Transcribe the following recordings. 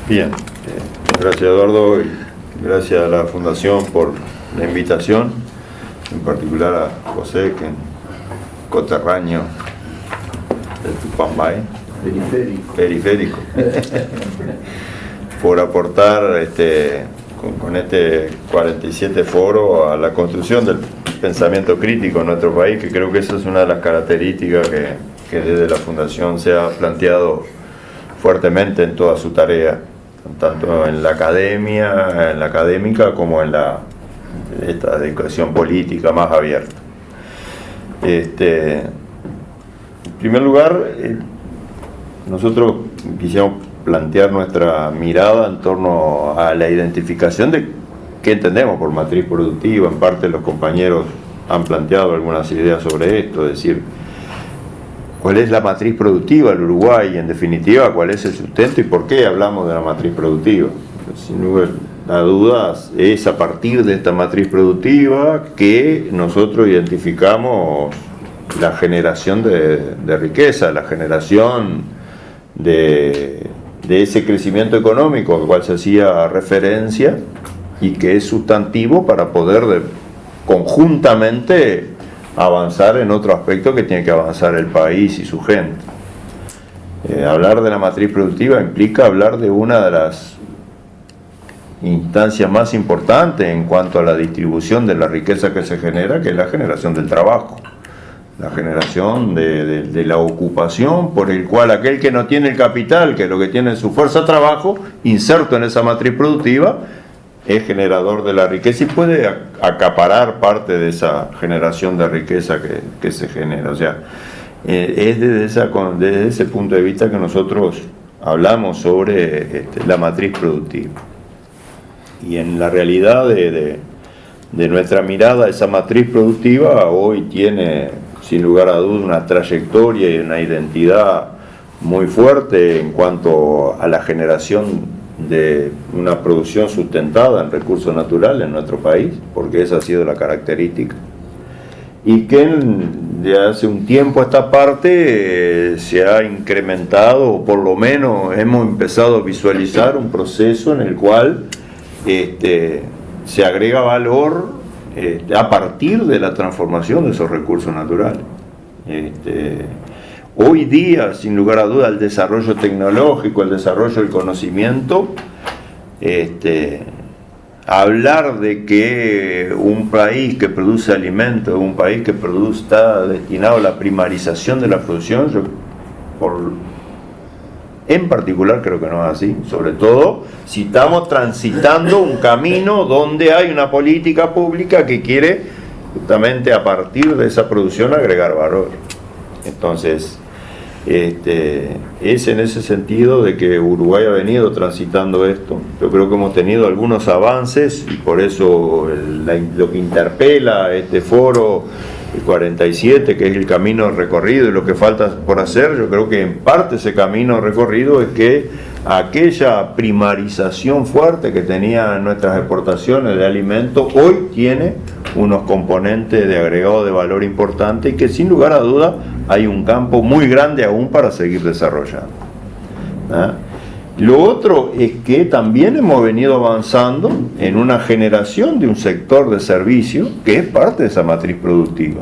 Bien, gracias Eduardo y gracias a la Fundación por la invitación, en particular a José, que es coterráneo de Tupambay, periférico, por aportar con este 47 foro a la construcción del pensamiento crítico en nuestro país, que creo que esa es una de las características que desde la Fundación se ha planteado fuertemente en toda su tarea, tanto en la academia, en la académica, como en esta educación política más abierta. En primer lugar, nosotros quisiéramos plantear nuestra mirada en torno a la identificación de qué entendemos por matriz productiva. En parte los compañeros han planteado algunas ideas sobre esto, es decir, cuál es la matriz productiva del Uruguay y en definitiva cuál es el sustento y por qué hablamos de la matriz productiva. Sin lugar a dudas es a partir de esta matriz productiva que nosotros identificamos la generación de riqueza, la generación de ese crecimiento económico al cual se hacía referencia y que es sustantivo para poder conjuntamente avanzar en otro aspecto que tiene que avanzar el país y su gente. Hablar de la matriz productiva implica hablar de una de las instancias más importantes en cuanto a la distribución de la riqueza que se genera, que es la generación del trabajo, la generación de la ocupación, por el cual aquel que no tiene el capital, que lo que tiene es su fuerza de trabajo, inserto en esa matriz productiva, es generador de la riqueza y puede acaparar parte de esa generación de riqueza que se genera. O sea, es desde ese punto de vista que nosotros hablamos sobre la matriz productiva. Y en la realidad de nuestra mirada, esa matriz productiva hoy tiene, sin lugar a dudas, una trayectoria y una identidad muy fuerte en cuanto a la generación de una producción sustentada en recursos naturales en nuestro país, porque esa ha sido la característica, y que de hace un tiempo a esta parte se ha incrementado, o por lo menos hemos empezado a visualizar un proceso en el cual se agrega valor a partir de la transformación de esos recursos naturales. Hoy día, sin lugar a duda, el desarrollo tecnológico, el desarrollo del conocimiento, hablar de que un país que produce alimentos, un país que está destinado a la primarización de la producción, en particular creo que no es así, sobre todo si estamos transitando un camino donde hay una política pública que quiere justamente a partir de esa producción agregar valor. Entonces, es en ese sentido de que Uruguay ha venido transitando esto. Yo creo que hemos tenido algunos avances y por eso lo que interpela este foro, el 47, que es el camino recorrido y lo que falta por hacer, yo creo que en parte ese camino recorrido es que aquella primarización fuerte que tenían nuestras exportaciones de alimentos hoy tiene unos componentes de agregado de valor importante y que sin lugar a duda hay un campo muy grande aún para seguir desarrollando. Lo otro es que también hemos venido avanzando en una generación de un sector de servicio que es parte de esa matriz productiva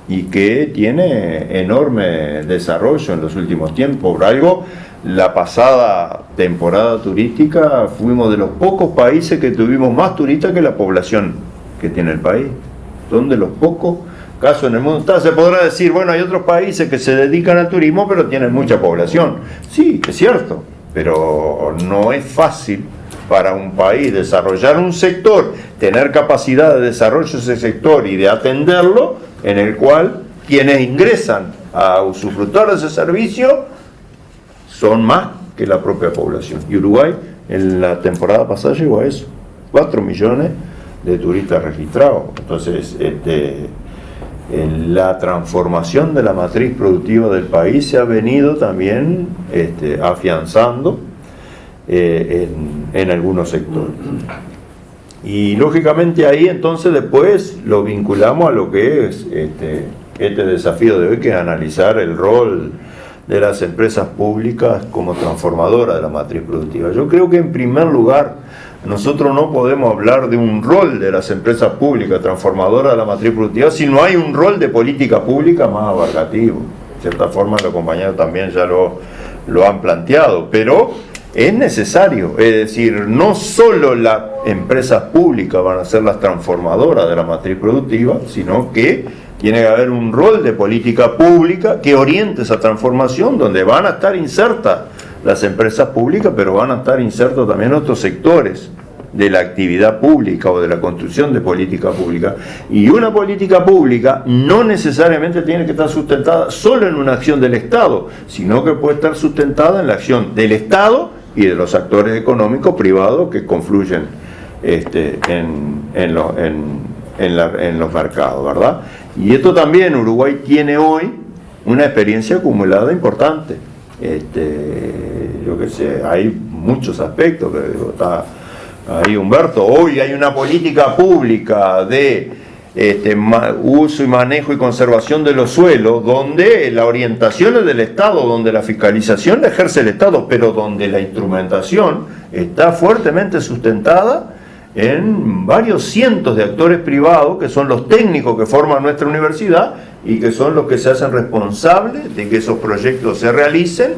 y que tiene enorme desarrollo en los últimos tiempos. Por algo, la pasada temporada turística fuimos de los pocos países que tuvimos más turistas que la población que tiene el país. Son de los pocos casos en el mundo. Se podrá decir, bueno, hay otros países que se dedican al turismo pero tienen mucha población. Sí, es cierto, pero no es fácil para un país desarrollar un sector, tener capacidad de desarrollo de ese sector y de atenderlo, en el cual quienes ingresan a usufructuar de ese servicio son más que la propia población. Y Uruguay en la temporada pasada llegó a eso, 4 millones de turistas registrados. Entonces, en la transformación de la matriz productiva del país se ha venido también afianzando en algunos sectores. Y lógicamente ahí entonces después lo vinculamos a lo que es este desafío de hoy, que es analizar el rol de las empresas públicas como transformadora de la matriz productiva. Yo creo que en primer lugar nosotros no podemos hablar de un rol de las empresas públicas transformadoras de la matriz productiva si no hay un rol de política pública más abarcativo. De cierta forma los compañeros también ya lo han planteado, pero es necesario, es decir, no solo las empresas públicas van a ser las transformadoras de la matriz productiva, sino que tiene que haber un rol de política pública que oriente esa transformación, donde van a estar insertas las empresas públicas, pero van a estar insertos también otros sectores de la actividad pública o de la construcción de política pública. Y una política pública no necesariamente tiene que estar sustentada solo en una acción del Estado, sino que puede estar sustentada en la acción del Estado y de los actores económicos privados que confluyen en los mercados, ¿verdad? Y esto también Uruguay tiene hoy una experiencia acumulada importante. Yo qué sé, hay muchos aspectos, que está ahí Humberto. Hoy hay una política pública de uso y manejo y conservación de los suelos, donde la orientación es del Estado, donde la fiscalización la ejerce el Estado, pero donde la instrumentación está fuertemente sustentada en varios cientos de actores privados, que son los técnicos que forman nuestra universidad y que son los que se hacen responsables de que esos proyectos se realicen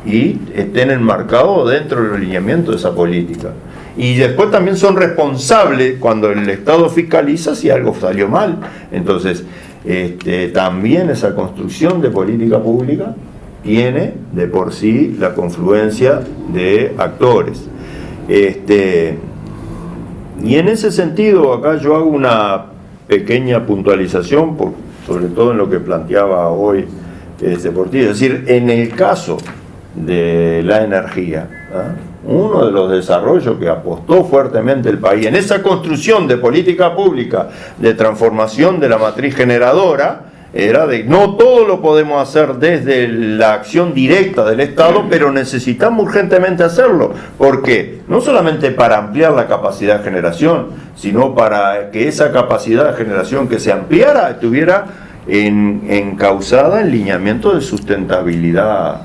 y estén enmarcados dentro del alineamiento de esa política. Y después también son responsables cuando el Estado fiscaliza si algo salió mal. Entonces, también esa construcción de política pública tiene de por sí la confluencia de actores. Y en ese sentido, acá yo hago una pequeña puntualización, sobre todo en lo que planteaba hoy Portillo. Es decir, en el caso de la energía, uno de los desarrollos que apostó fuertemente el país en esa construcción de política pública de transformación de la matriz generadora era de no todo lo podemos hacer desde la acción directa del Estado, pero necesitamos urgentemente hacerlo. ¿Por qué? No solamente para ampliar la capacidad de generación, sino para que esa capacidad de generación que se ampliara estuviera encauzada en lineamiento de sustentabilidad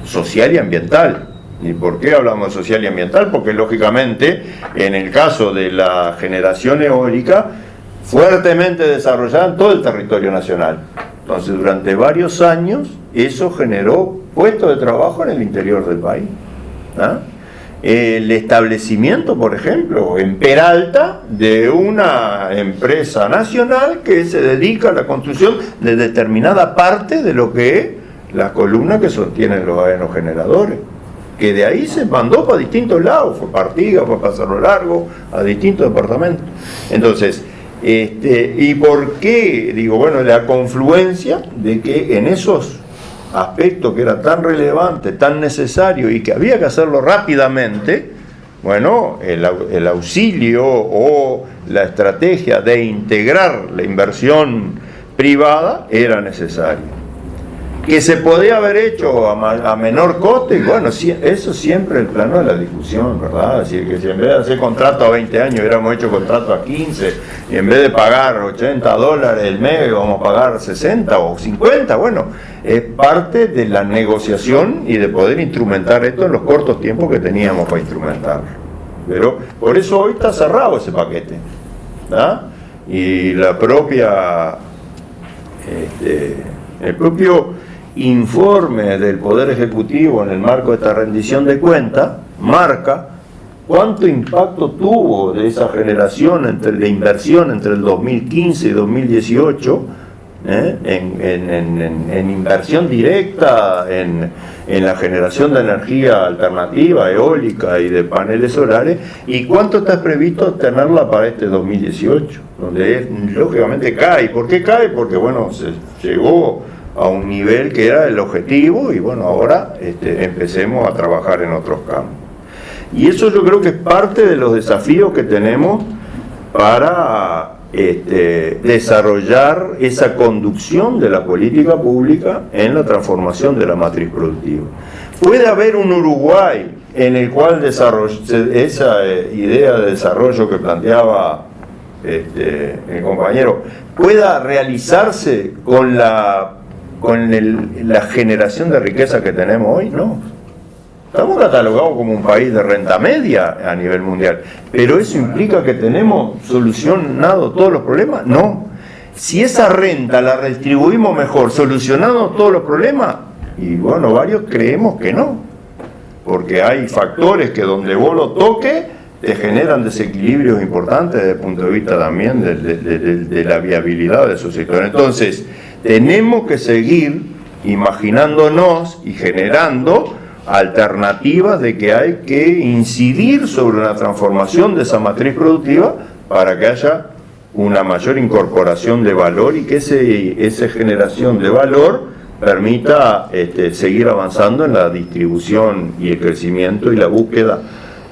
social y ambiental. ¿Y por qué hablamos de social y ambiental? Porque lógicamente en el caso de la generación eólica fuertemente desarrollada en todo el territorio nacional. Entonces durante varios años eso generó puestos de trabajo en el interior del país. El establecimiento, por ejemplo, en Peralta, de una empresa nacional que se dedica a la construcción de determinada parte de lo que es las columnas que sostienen los aerogeneradores, que de ahí se mandó para distintos lados, fue para Artigas, fue para Cerro Largo, a distintos departamentos. Entonces, ¿y por qué? Digo, bueno, la confluencia de que en esos aspectos que era tan relevante, tan necesario y que había que hacerlo rápidamente, bueno, el auxilio o la estrategia de integrar la inversión privada era necesario. Que se podía haber hecho a menor coste, bueno, eso siempre el plano de la discusión, ¿verdad? Es decir, que si en vez de hacer contrato a 20 años hubiéramos hecho contrato a 15, y en vez de pagar $80 el mes vamos a pagar 60 o 50, bueno, es parte de la negociación y de poder instrumentar esto en los cortos tiempos que teníamos para instrumentarlo. Pero por eso hoy está cerrado ese paquete, ¿verdad? Y la propia, el propio informe del Poder Ejecutivo en el marco de esta rendición de cuentas marca cuánto impacto tuvo de esa generación de inversión entre el 2015 y 2018 en inversión directa en la generación de energía alternativa, eólica y de paneles solares, y cuánto está previsto tenerla para este 2018, donde lógicamente cae. ¿Por qué cae? Porque bueno, se llegó a un nivel que era el objetivo y bueno, ahora empecemos a trabajar en otros campos. Y eso yo creo que es parte de los desafíos que tenemos para desarrollar esa conducción de la política pública en la transformación de la matriz productiva. Puede haber un Uruguay en el cual esa idea de desarrollo que planteaba el compañero pueda realizarse con la generación de riqueza que tenemos hoy? No. Estamos catalogados como un país de renta media a nivel mundial, pero ¿eso implica que tenemos solucionado todos los problemas? No. Si esa renta la redistribuimos mejor, ¿solucionamos todos los problemas? Y bueno, varios creemos que no, porque hay factores que donde vos lo toques te generan desequilibrios importantes desde el punto de vista también de la viabilidad de esos sectores. Entonces, tenemos que seguir imaginándonos y generando alternativas de que hay que incidir sobre una transformación de esa matriz productiva para que haya una mayor incorporación de valor y que esa generación de valor permita seguir avanzando en la distribución y el crecimiento y la búsqueda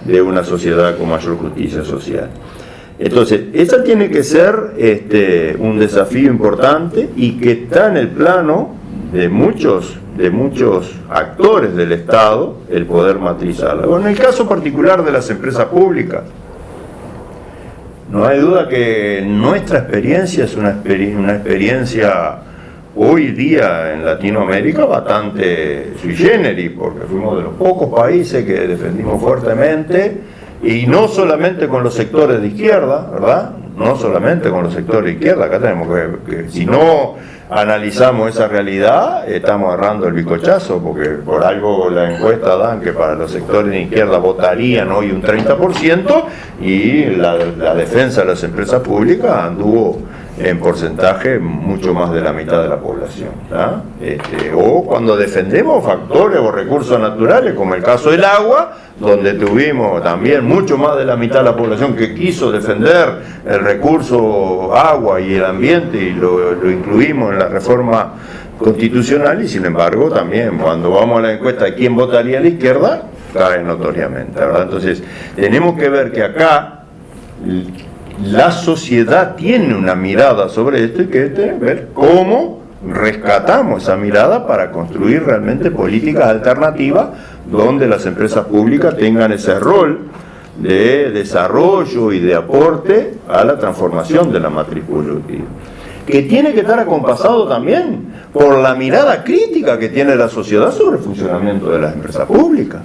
de una sociedad con mayor justicia social. Entonces, esa tiene que ser un desafío importante y que está en el plano de muchos actores del Estado el poder matrizarla. Bueno, en el caso particular de las empresas públicas, no hay duda que nuestra experiencia es una experiencia hoy día en Latinoamérica bastante sui generis, porque fuimos de los pocos países que defendimos fuertemente, y no solamente con los sectores de izquierda, ¿verdad? No solamente con los sectores de izquierda, acá tenemos que si no analizamos esa realidad, estamos agarrando el bizcochazo, porque por algo la encuesta dan que para los sectores de izquierda votarían hoy un 30%, y la defensa de las empresas públicas anduvo en porcentaje mucho más de la mitad de la población, ¿tá? O cuando defendemos factores o recursos naturales, como el caso del agua, donde tuvimos también mucho más de la mitad de la población que quiso defender el recurso agua y el ambiente, y lo incluimos en la reforma constitucional, y sin embargo también cuando vamos a la encuesta de quién votaría a la izquierda, cae notoriamente, ¿verdad? Entonces tenemos que ver que acá la sociedad tiene una mirada sobre esto, y que ver cómo rescatamos esa mirada para construir realmente políticas alternativas donde las empresas públicas tengan ese rol de desarrollo y de aporte a la transformación de la matriz productiva, que tiene que estar acompasado también por la mirada crítica que tiene la sociedad sobre el funcionamiento de las empresas públicas.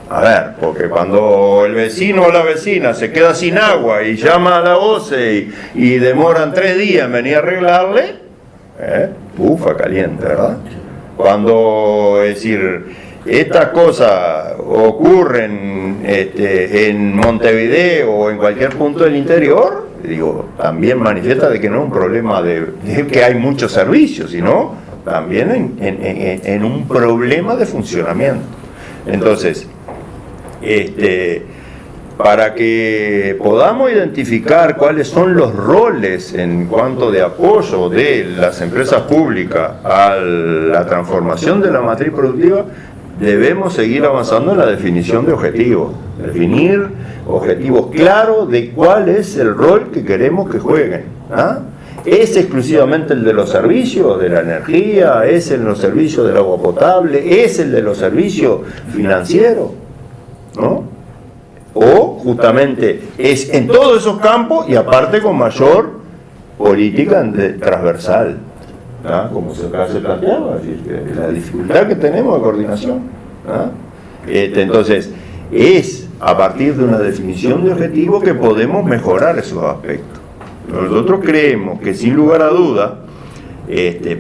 A ver, porque cuando el vecino o la vecina se queda sin agua y llama a la OCE y demoran 3 días en venir a arreglarle, bufa caliente, ¿verdad? Cuando, es decir, estas cosas ocurren en Montevideo o en cualquier punto del interior, digo, también manifiesta de que no es un problema de que hay muchos servicios, sino también en un problema de funcionamiento. Entonces, para que podamos identificar cuáles son los roles en cuanto de apoyo de las empresas públicas a la transformación de la matriz productiva, debemos seguir avanzando en la definición de objetivos, definir objetivos claros de cuál es el rol que queremos que jueguen, ¿ah? ¿Es exclusivamente el de los servicios de la energía? ¿Es el de los servicios del agua potable? ¿Es el de los servicios financieros? ¿No? O justamente es en todos esos campos, y aparte con mayor política transversal, ¿ah? Como se planteaba, es decir, que la dificultad que tenemos de coordinación, ¿ah? Entonces es a partir de una definición de objetivos que podemos mejorar esos aspectos. Nosotros creemos que sin lugar a duda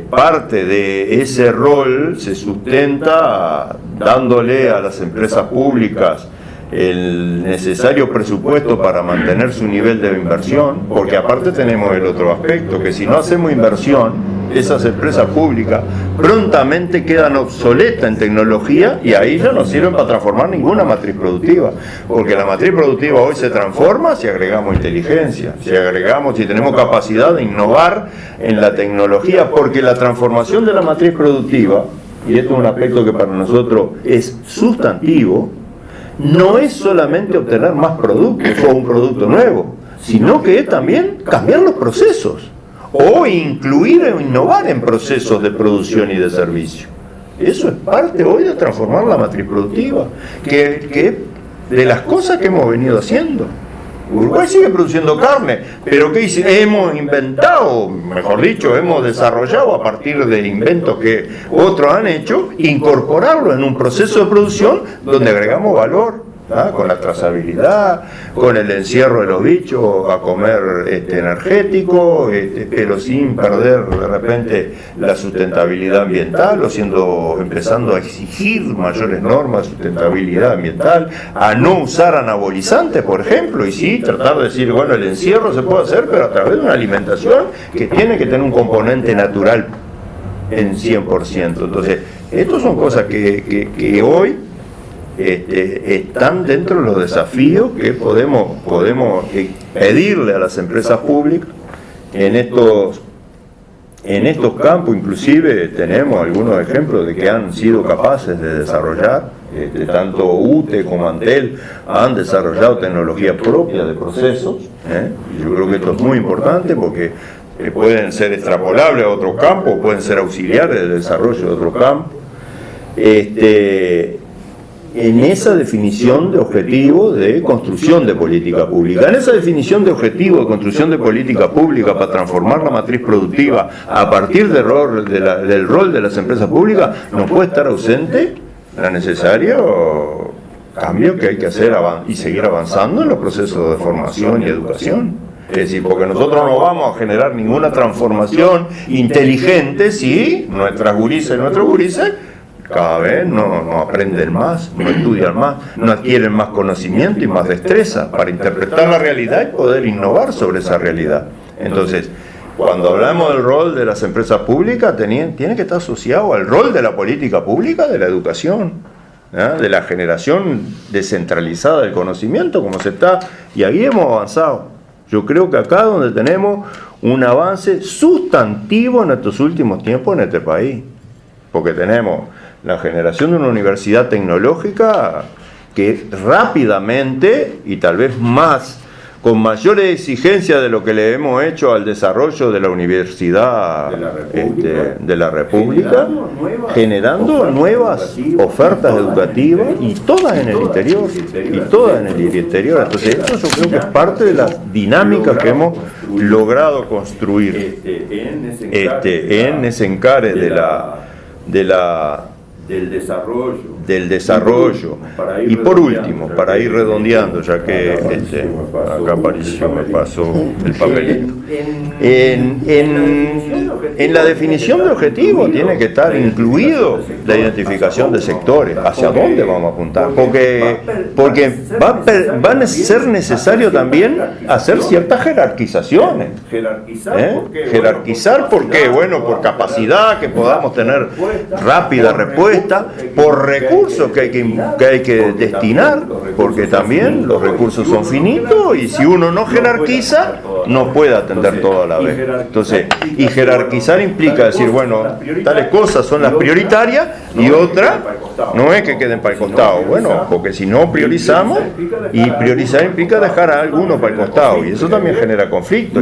parte de ese rol se sustenta dándole a las empresas públicas el necesario presupuesto para mantener su nivel de inversión, porque aparte tenemos el otro aspecto, que si no hacemos inversión, esas empresas públicas prontamente quedan obsoletas en tecnología, y ahí ya no sirven para transformar ninguna matriz productiva, porque la matriz productiva hoy se transforma si agregamos inteligencia, si tenemos capacidad de innovar en la tecnología, porque la transformación de la matriz productiva, y esto es un aspecto que para nosotros es sustantivo, no es solamente obtener más productos o un producto nuevo, sino que es también cambiar los procesos o incluir o innovar en procesos de producción y de servicio. Eso es parte hoy de transformar la matriz productiva, que de las cosas que hemos venido haciendo. Uruguay sigue produciendo carne, pero ¿qué hemos inventado? Mejor dicho, hemos desarrollado a partir de inventos que otros han hecho, incorporarlo en un proceso de producción donde agregamos valor. Con la trazabilidad, con el encierro de los bichos a comer energético, pero sin perder de repente la sustentabilidad ambiental, o empezando a exigir mayores normas de sustentabilidad ambiental, a no usar anabolizantes, por ejemplo, y sí tratar de decir, bueno, el encierro se puede hacer, pero a través de una alimentación que tiene que tener un componente natural en 100%. Entonces, estas son cosas que hoy están dentro de los desafíos que podemos pedirle a las empresas públicas en estos campos. Inclusive tenemos algunos ejemplos de que han sido capaces de desarrollar, tanto UTE como Antel han desarrollado tecnología propia de procesos. Yo creo que esto es muy importante porque pueden ser extrapolables a otros campos, pueden ser auxiliares del desarrollo de otros campos. En esa definición de objetivo de construcción de política pública. En esa definición de objetivo de construcción de política pública para transformar la matriz productiva a partir del rol de las empresas públicas, no puede estar ausente la necesario cambio que hay que hacer y seguir avanzando en los procesos de formación y educación. Es decir, porque nosotros no vamos a generar ninguna transformación inteligente si nuestras gurises y nuestros gurises cada vez no aprenden más, no estudian más, no adquieren más conocimiento y más destreza para interpretar la realidad y poder innovar sobre esa realidad. Entonces, cuando hablamos del rol de las empresas públicas, tiene que estar asociado al rol de la política pública, de la educación, de la generación descentralizada del conocimiento, como se está, y ahí hemos avanzado. Yo creo que acá es donde tenemos un avance sustantivo en estos últimos tiempos en este país, porque tenemos la generación de una universidad tecnológica que rápidamente y tal vez con mayores exigencias de lo que le hemos hecho al desarrollo de la universidad de la República, generando nuevas ofertas educativas y todas en el interior, Entonces esto yo creo que es parte de las dinámicas que hemos logrado construir en ese encare del desarrollo. Y por último, para ir redondeando, ya que acá apareció, me pasó el papelito, en la definición de objetivos tiene que estar incluido la identificación de sectores, hacia dónde vamos a apuntar, porque va a ser necesario también hacer ciertas jerarquizaciones. Jerarquizar, ¿por qué? Bueno, por capacidad, que podamos tener rápida respuesta, por recursos que hay que destinar, porque también los recursos son finitos y si uno no jerarquiza no puede atender todo a la vez. Entonces, y jerarquizar implica decir, bueno, tales cosas son las prioritarias y otras no es que queden para el costado. Bueno, porque si no priorizamos, y priorizar implica dejar a alguno para el costado, y eso también genera conflicto.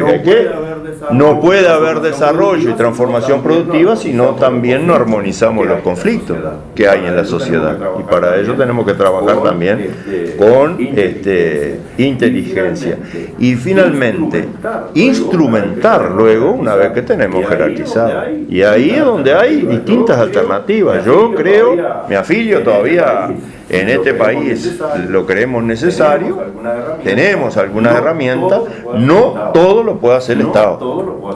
No puede haber desarrollo y transformación productiva si no también no armonizamos los conflictos que hay en la sociedad, y para ello tenemos que trabajar también con inteligencia y finalmente instrumentar luego una vez que tenemos jerarquizado, y ahí es donde hay distintas alternativas. Yo creo, me afilio todavía en este país, lo creemos necesario, tenemos algunas herramientas, no todo lo puede hacer el Estado,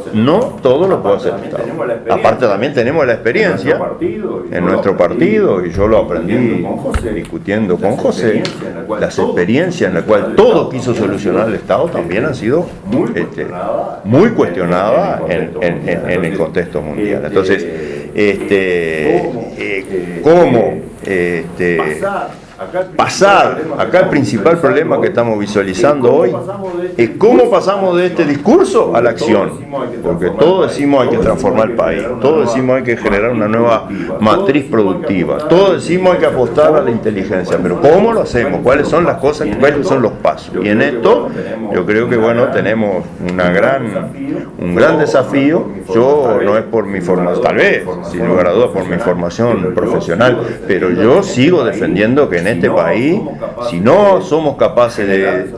aparte también tenemos la experiencia en nuestro partido, y yo lo aprendí discutiendo con José, las experiencias en las cuales todo quiso solucionar el Estado también han sido muy cuestionadas en el contexto mundial. Entonces, ¿cómo pasar? Acá el principal problema que estamos visualizando hoy es cómo pasamos de este discurso a la acción, porque todos decimos hay que transformar el país, todos decimos hay que generar una nueva matriz productiva, todos decimos hay que apostar a la inteligencia, pero ¿cómo lo hacemos? ¿Cuáles son las cosas? ¿Cuáles son los pasos? Y en esto yo creo que tenemos un gran desafío. Yo no es por mi formación, tal vez, sin lugar a dudas, por mi formación profesional, pero yo sigo defendiendo que en este país, si no somos capaces de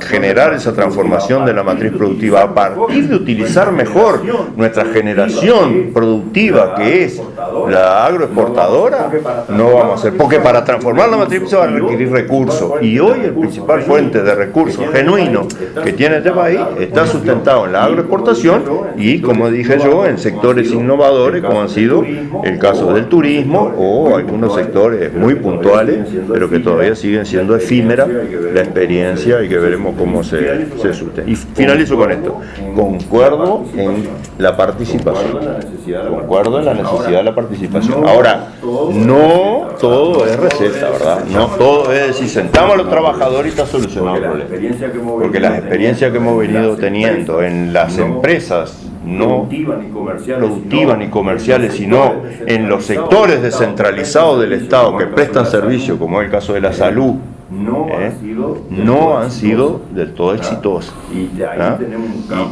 generar esa transformación de la matriz productiva a partir de utilizar mejor nuestra generación productiva, que es la agroexportadora, no vamos a hacer, porque para transformar la matriz se va a requerir recursos, y hoy el principal fuente de recursos genuinos que tiene este país está sustentado en la agroexportación y, como dije yo, en sectores innovadores como han sido el caso del turismo o algunos sectores muy puntuales, pero que todavía siguen siendo efímera la experiencia y que veremos cómo se sustenta. Y finalizo con esto: concuerdo en la participación, concuerdo en la necesidad de la participación. Ahora, no todo es receta, ¿verdad? No todo es decir, sentamos a los trabajadores y está solucionado el problema, porque las experiencias que hemos venido teniendo en las empresas no productivas ni comerciales, sino en los sectores descentralizados del Estado que prestan servicio, como es el caso de la salud, no han sido del todo exitosas. Y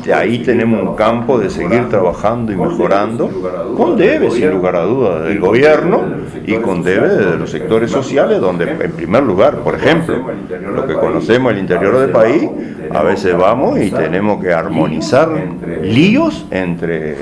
de ahí tenemos un campo de seguir trabajando y mejorando, con debe, sin lugar a dudas, del gobierno y con debe de los sectores sociales, donde, en primer lugar, por ejemplo, lo que conocemos el interior del país, a veces vamos y tenemos que armonizar líos entre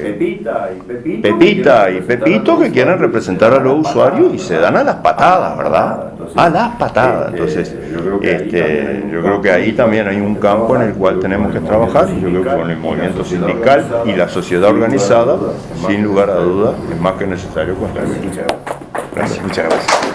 Pepita y Pepito que quieren representar a los usuarios y se dan a las patadas, ¿verdad? A las patadas. Entonces, yo creo que ahí también hay un campo en el cual tenemos que trabajar, y yo creo que con el movimiento sindical y la sociedad organizada, sin lugar a dudas, es más que necesario contar. Gracias, muchas gracias.